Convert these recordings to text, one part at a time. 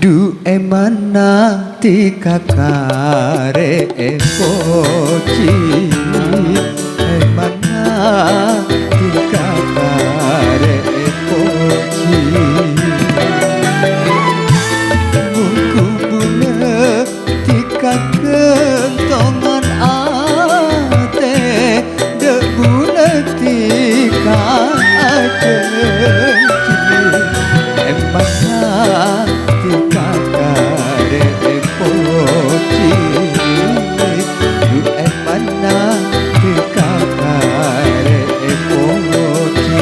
Du emana tika kare poci emana tika kare poci buku bune tika kentongan ate de bune tika ajenci emana tika kare poci du emana tika kare poci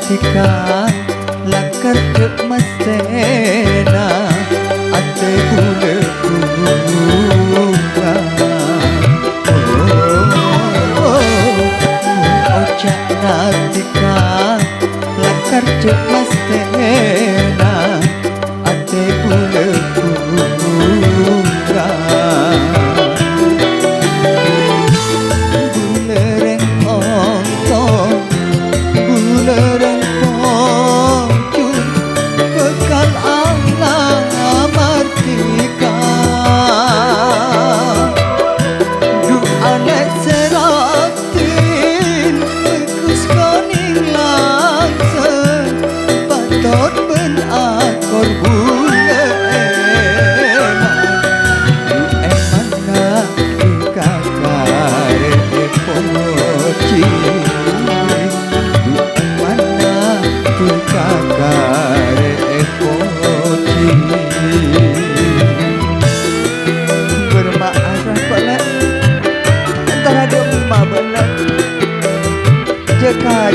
tika lakar ke mastena ate bule buka ojana tika lakar ke mastena ate bule buka bulereng ontong bulereng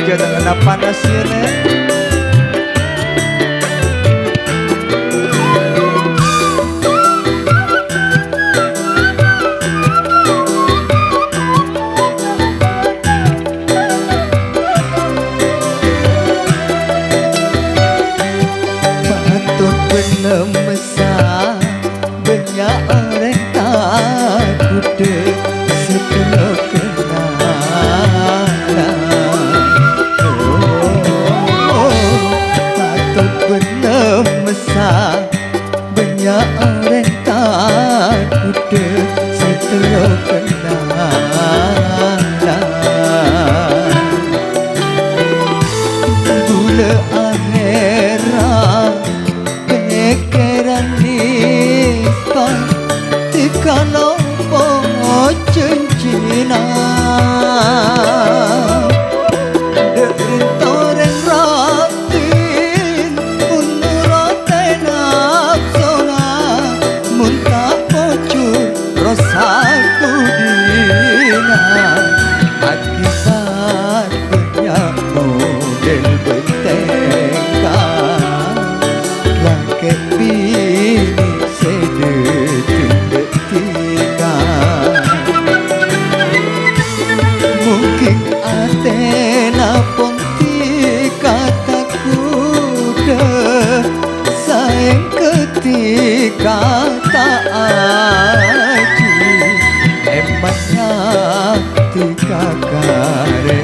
aja dengan panasnya nek patut bener mesah banyak orang takut deh setelah banyak orang takut deh setelah kenalan gula akhirat pikiran nispan tika nopo cincina akibat banyak model bertengkar langkah bini sedetik-detika mungkin atena pun tika takut sayang ketika tak aji emangnya tika kare